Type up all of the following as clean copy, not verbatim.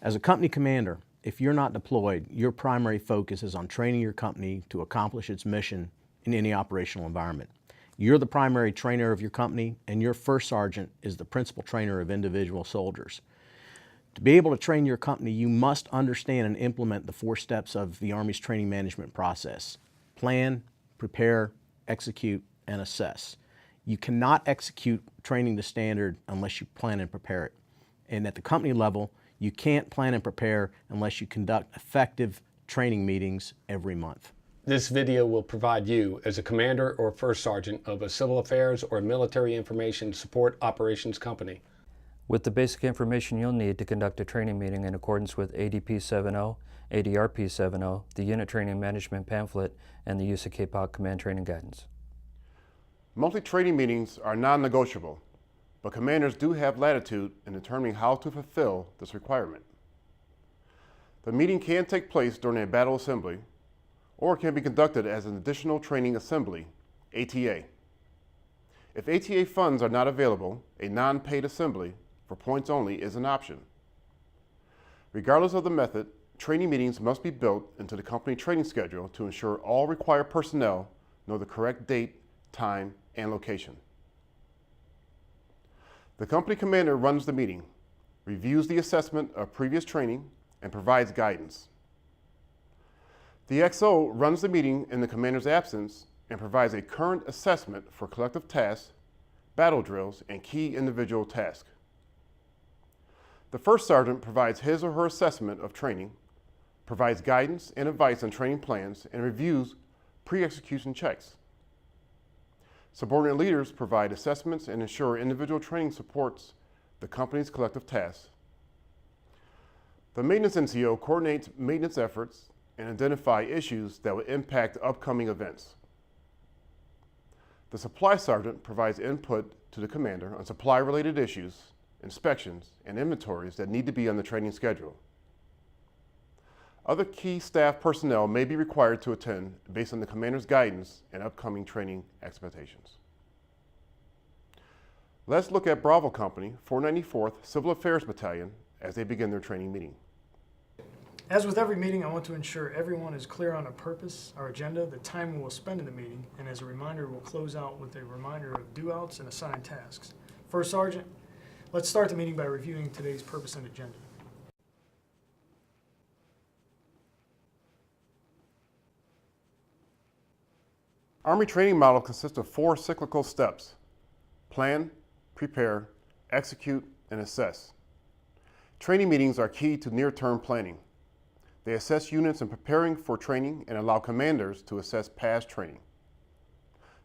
As a company commander, if you're not deployed, your primary focus is on training your company to accomplish its mission in any operational environment. You're the primary trainer of your company, and your first sergeant is the principal trainer of individual soldiers. To be able to train your company, you must understand and implement the 4 steps of the Army's training management process: plan, prepare, execute, and assess. You cannot execute training to standard unless you plan and prepare it. And at the company level, you can't plan and prepare unless you conduct effective training meetings every month. This video will provide you, as a commander or first sergeant of a civil affairs or military information support operations company, with the basic information you'll need to conduct a training meeting in accordance with ADP 7.0, ADRP 7.0, the Unit Training Management Pamphlet, and the use of KPOC Command Training Guidance. Monthly training meetings are non-negotiable, but commanders do have latitude in determining how to fulfill this requirement. The meeting can take place during a battle assembly, or it can be conducted as an additional training assembly, ATA. If ATA funds are not available, a non-paid assembly for points only is an option. Regardless of the method, training meetings must be built into the company training schedule to ensure all required personnel know the correct date, time, and location. The company commander runs the meeting, reviews the assessment of previous training, and provides guidance. The XO runs the meeting in the commander's absence and provides a current assessment for collective tasks, battle drills, and key individual tasks. The first sergeant provides his or her assessment of training, provides guidance and advice on training plans, and reviews pre-execution checks. Subordinate leaders provide assessments and ensure individual training supports the company's collective tasks. The maintenance NCO coordinates maintenance efforts and identify issues that will impact upcoming events. The supply sergeant provides input to the commander on supply-related issues, inspections, and inventories that need to be on the training schedule. Other key staff personnel may be required to attend based on the commander's guidance and upcoming training expectations. Let's look at Bravo Company, 494th Civil Affairs Battalion, as they begin their training meeting. As with every meeting, I want to ensure everyone is clear on our purpose, our agenda, the time we will spend in the meeting, and as a reminder, we'll close out with a reminder of do-outs and assigned tasks. First Sergeant, let's start the meeting by reviewing today's purpose and agenda. Army training model consists of 4 cyclical steps: plan, prepare, execute, and assess. Training meetings are key to near-term planning. They assess units in preparing for training and allow commanders to assess past training.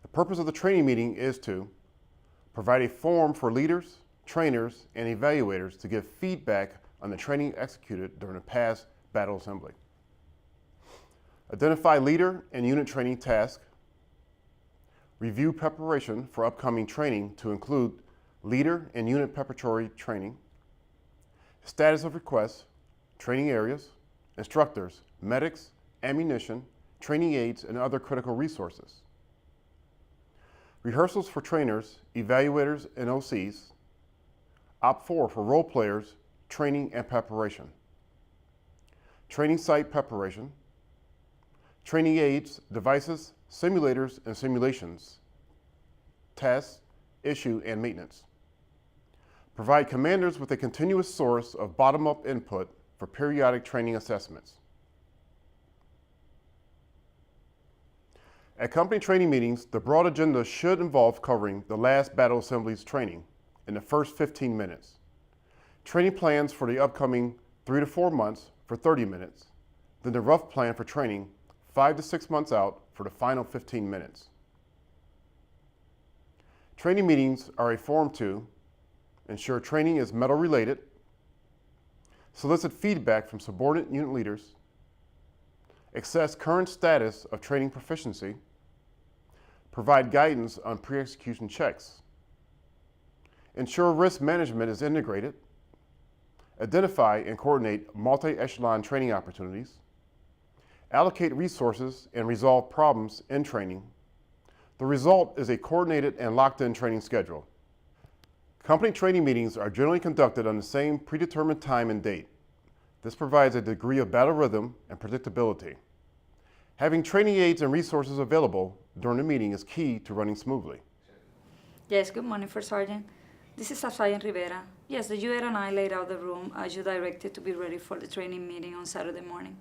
The purpose of the training meeting is to provide a forum for leaders, trainers, and evaluators to give feedback on the training executed during a past battle assembly. Identify leader and unit training tasks. Review preparation for upcoming training to include leader and unit preparatory training. Status of requests, training areas, instructors, medics, ammunition, training aids, and other critical resources. Rehearsals for trainers, evaluators, and OCs. OPT4 for role players, training and preparation. Training site preparation. Training aids, devices, simulators, and simulations. Tests, issue, and maintenance. Provide commanders with a continuous source of bottom-up input for periodic training assessments. At company training meetings, the broad agenda should involve covering the last battle assembly's training in the first 15 minutes, training plans for the upcoming 3 to 4 months for 30 minutes, then the rough plan for training 5 to 6 months out for the final 15 minutes. Training meetings are a forum to ensure training is medal related, solicit feedback from subordinate unit leaders, assess current status of training proficiency, provide guidance on pre-execution checks, ensure risk management is integrated, identify and coordinate multi-echelon training opportunities, allocate resources and resolve problems in training. The result is a coordinated and locked-in training schedule. Company training meetings are generally conducted on the same predetermined time and date. This provides a degree of battle rhythm and predictability. Having training aids and resources available during the meeting is key to running smoothly. Yes, good morning, First Sergeant. This is Sergeant Rivera. Yes, the UAR and I laid out the room as you directed to be ready for the training meeting on Saturday morning.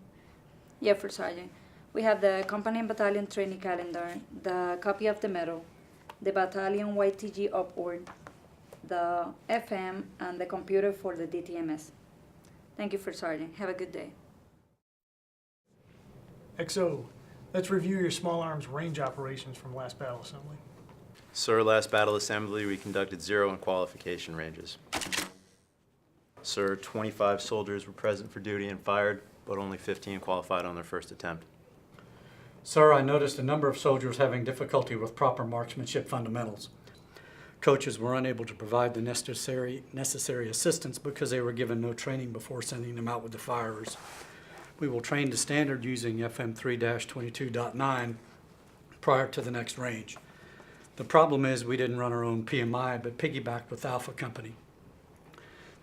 Yeah, First Sergeant. We have the company and battalion training calendar, the copy of the medal, the battalion YTG upward, the FM, and the computer for the DTMS. Thank you, First Sergeant. Have a good day. XO, let's review your small arms range operations from last battle assembly. Sir, last battle assembly, we conducted 0 in qualification ranges. Sir, 25 soldiers were present for duty and fired, but only 15 qualified on their first attempt. Sir, I noticed a number of soldiers having difficulty with proper marksmanship fundamentals. Coaches were unable to provide the necessary assistance because they were given no training before sending them out with the firers. We will train to standard using FM 3-22.9 prior to the next range. The problem is we didn't run our own PMI, but piggybacked with Alpha Company.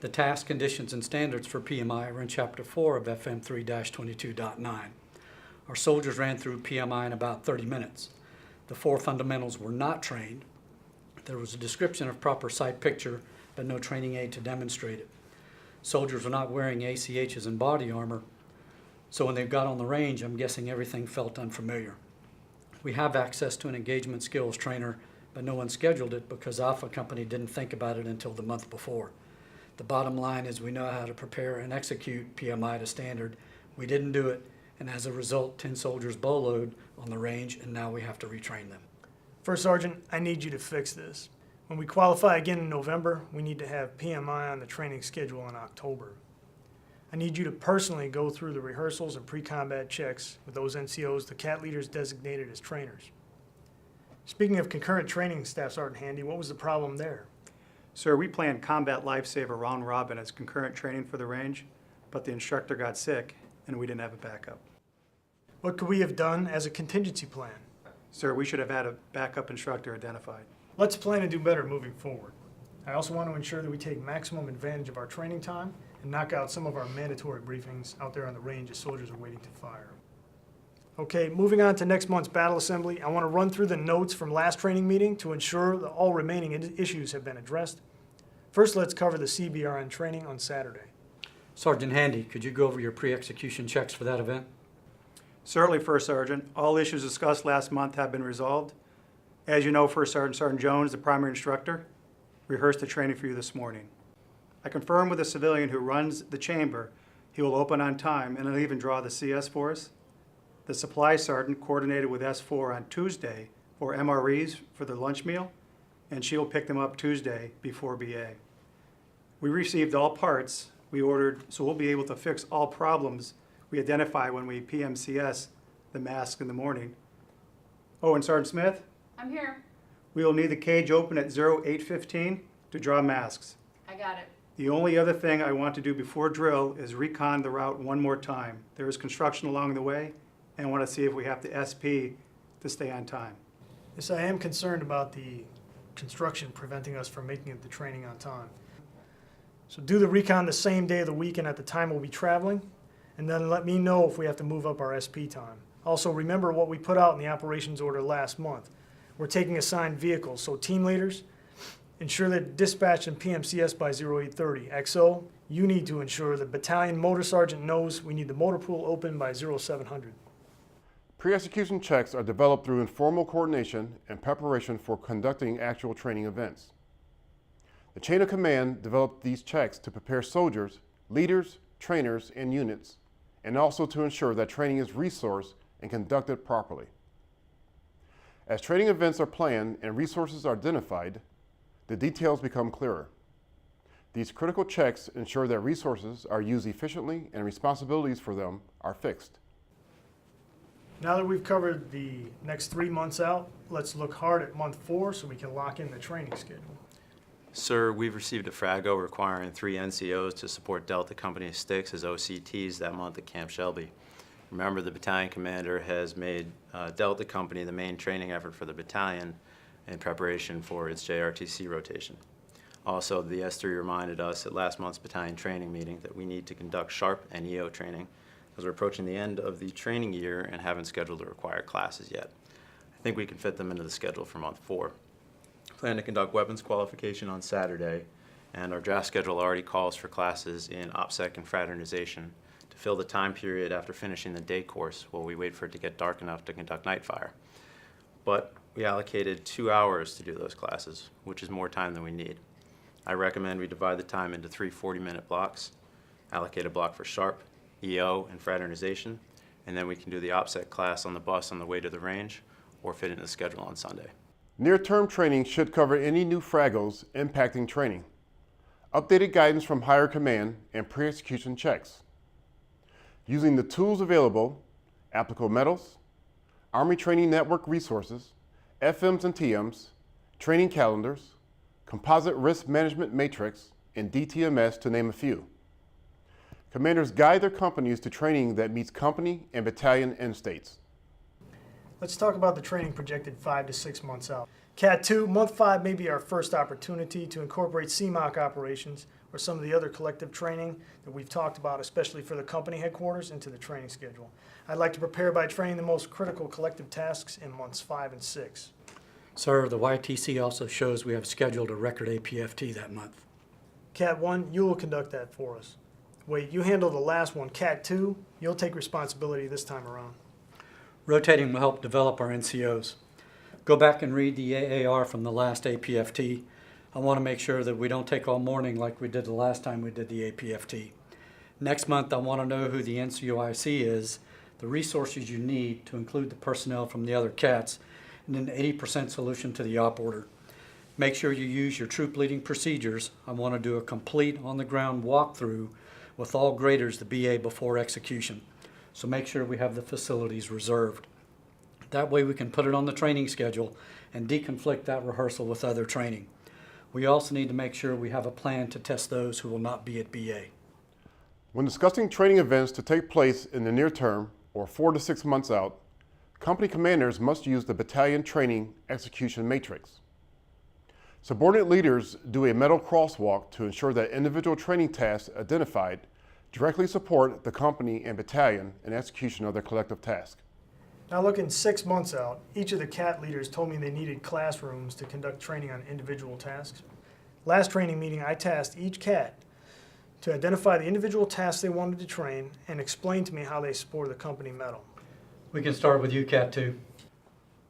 The task, conditions, and standards for PMI are in Chapter 4 of FM 3-22.9. Our soldiers ran through PMI in about 30 minutes. The 4 fundamentals were not trained. There was a description of proper sight picture, but no training aid to demonstrate it. Soldiers were not wearing ACHs and body armor, so when they got on the range, I'm guessing everything felt unfamiliar. We have access to an engagement skills trainer, but no one scheduled it because Alpha Company didn't think about it until the month before. The bottom line is we know how to prepare and execute PMI to standard. We didn't do it, and as a result, 10 soldiers boloed on the range, and now we have to retrain them. First Sergeant, I need you to fix this. When we qualify again in November, we need to have PMI on the training schedule in October. I need you to personally go through the rehearsals and pre-combat checks with those NCOs the CAT leaders designated as trainers. Speaking of concurrent training, Staff Sergeant Handy, what was the problem there? Sir, we planned Combat Lifesaver round robin as concurrent training for the range, but the instructor got sick and we didn't have a backup. What could we have done as a contingency plan? Sir, we should have had a backup instructor identified. Let's plan to do better moving forward. I also want to ensure that we take maximum advantage of our training time and knock out some of our mandatory briefings out there on the range as soldiers are waiting to fire. Okay, moving on to next month's battle assembly, I want to run through the notes from last training meeting to ensure that all remaining issues have been addressed. First, let's cover the CBRN training on Saturday. Sergeant Handy, could you go over your pre-execution checks for that event? Certainly, First Sergeant. All issues discussed last month have been resolved. As you know, First Sergeant Sergeant Jones, the primary instructor, rehearsed the training for you this morning. I confirmed with the civilian who runs the chamber he will open on time and he'll even draw the CS for us. The supply sergeant coordinated with S4 on Tuesday for MREs for the lunch meal, and she will pick them up Tuesday before BA. We received all parts we ordered, so we'll be able to fix all problems we identify when we PMCS the mask in the morning. Oh, and Sergeant Smith? I'm here. We will need the cage open at 08:15 to draw masks. I got it. The only other thing I want to do before drill is recon the route one more time. There is construction along the way, and I want to see if we have to SP to stay on time. Yes, I am concerned about the construction preventing us from making it to training on time. So do the recon the same day of the week and at the time we'll be traveling, and then let me know if we have to move up our SP time. Also, remember what we put out in the operations order last month. We're taking assigned vehicles, so team leaders, ensure that dispatch and PMCS by 0830. XO, you need to ensure the battalion motor sergeant knows we need the motor pool open by 0700. Pre-execution checks are developed through informal coordination and preparation for conducting actual training events. The chain of command developed these checks to prepare soldiers, leaders, trainers, and units, and also to ensure that training is resourced and conducted properly. As training events are planned and resources are identified, the details become clearer. These critical checks ensure that resources are used efficiently and responsibilities for them are fixed. Now that we've covered the next 3 months out, let's look hard at month 4 so we can lock in the training schedule. Sir, we've received a FRAGO requiring 3 NCOs to support Delta Company sticks as OCTs that month at Camp Shelby. Remember, the battalion commander has made Delta Company the main training effort for the battalion in preparation for its JRTC rotation. Also, the S3 reminded us at last month's battalion training meeting that we need to conduct SHARP and EO training as we're approaching the end of the training year and haven't scheduled the required classes yet. I think we can fit them into the schedule for month 4. Plan to conduct weapons qualification on Saturday, and our draft schedule already calls for classes in OPSEC and fraternization to fill the time period after finishing the day course while we wait for it to get dark enough to conduct night fire. But we allocated 2 hours to do those classes, which is more time than we need. I recommend we divide the time into 3 40-minute blocks, allocate a block for SHARP, EO, and fraternization, and then we can do the OPSEC class on the bus on the way to the range or fit into the schedule on Sunday. Near-term training should cover any new fragos impacting training, updated guidance from higher command, and pre-execution checks. Using the tools available, applicable medals, Army Training Network resources, FMs and TMs, training calendars, composite risk management matrix, and DTMS, to name a few. Commanders guide their companies to training that meets company and battalion end states. Let's talk about the training projected 5 to 6 months out. CAT 2, month 5 may be our first opportunity to incorporate CMOC operations or some of the other collective training that we've talked about, especially for the company headquarters, into the training schedule. I'd like to prepare by training the most critical collective tasks in months 5 and 6. Sir, the YTC also shows we have scheduled a record APFT that month. CAT 1, you will conduct that for us. Wait, you handle the last one. CAT 2, you'll take responsibility this time around. Rotating will help develop our NCOs. Go back and read the AAR from the last APFT. I want to make sure that we don't take all morning like we did the last time we did the APFT. Next month, I want to know who the NCOIC is, the resources you need to include the personnel from the other CATs, and an 80% solution to the op order. Make sure you use your troop leading procedures. I want to do a complete on-the-ground walkthrough with all graders the BA before execution. So make sure we have the facilities reserved. That way we can put it on the training schedule and deconflict that rehearsal with other training. We also need to make sure we have a plan to test those who will not be at BA. When discussing training events to take place in the near term, or 4 to 6 months out, company commanders must use the battalion training execution matrix. Subordinate leaders do a medal crosswalk to ensure that individual training tasks identified directly support the company and battalion in execution of their collective task. Now looking 6 months out, each of the CAT leaders told me they needed classrooms to conduct training on individual tasks. Last training meeting, I tasked each CAT to identify the individual tasks they wanted to train and explain to me how they support the company medal. We can start with you, CAT 2.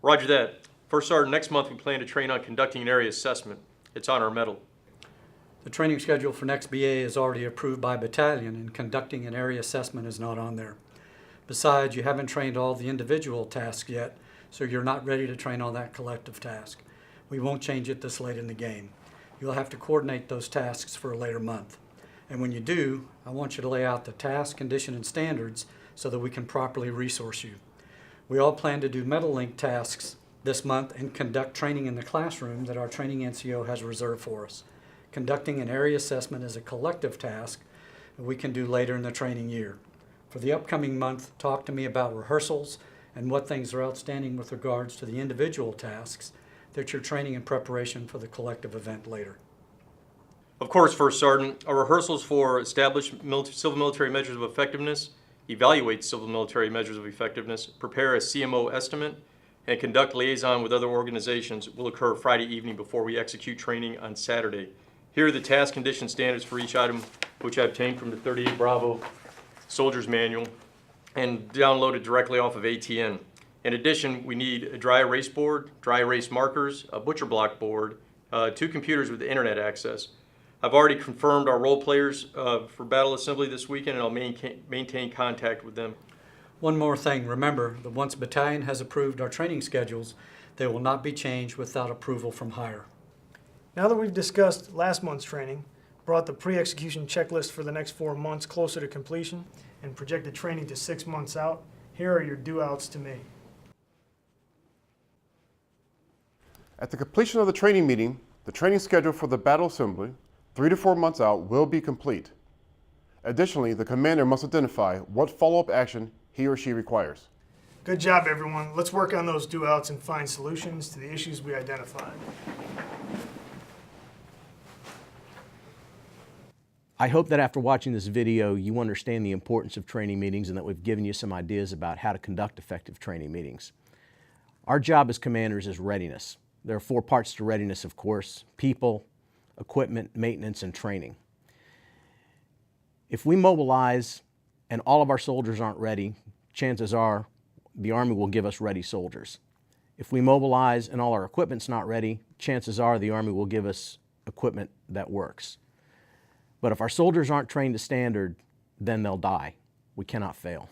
Roger that. First Sergeant, next month we plan to train on conducting an area assessment. It's on our medal. The training schedule for next BA is already approved by battalion, and conducting an area assessment is not on there. Besides, you haven't trained all the individual tasks yet, so you're not ready to train on that collective task. We won't change it this late in the game. You'll have to coordinate those tasks for a later month. And when you do, I want you to lay out the task, condition, and standards so that we can properly resource you. We all plan to do medal link tasks this month and conduct training in the classroom that our training NCO has reserved for us. Conducting an area assessment is a collective task that we can do later in the training year. For the upcoming month, talk to me about rehearsals and what things are outstanding with regards to the individual tasks that you're training in preparation for the collective event later. Of course, First Sergeant, our rehearsals for establish civil military measures of effectiveness, evaluate civil military measures of effectiveness, prepare a CMO estimate, and conduct liaison with other organizations will occur Friday evening before we execute training on Saturday. Here are the task condition standards for each item, which I obtained from the 38 Bravo Soldier's Manual and downloaded directly off of ATN. In addition, we need a dry erase board, dry erase markers, a butcher block board, 2 computers with internet access. I've already confirmed our role players for battle assembly this weekend, and I'll maintain contact with them. One more thing, remember that once a battalion has approved our training schedules, they will not be changed without approval from higher. Now that we've discussed last month's training, brought the pre-execution checklist for the next 4 months closer to completion, and projected training to 6 months out, here are your do-outs to me. At the completion of the training meeting, the training schedule for the battle assembly, 3 to 4 months out, will be complete. Additionally, the commander must identify what follow-up action he or she requires. Good job, everyone. Let's work on those do-outs and find solutions to the issues we identified. I hope that after watching this video, you understand the importance of training meetings and that we've given you some ideas about how to conduct effective training meetings. Our job as commanders is readiness. There are 4 parts to readiness, of course: people, equipment, maintenance, and training. If we mobilize and all of our soldiers aren't ready, chances are the Army will give us ready soldiers. If we mobilize and all our equipment's not ready, chances are the Army will give us equipment that works. But if our soldiers aren't trained to standard, then they'll die. We cannot fail.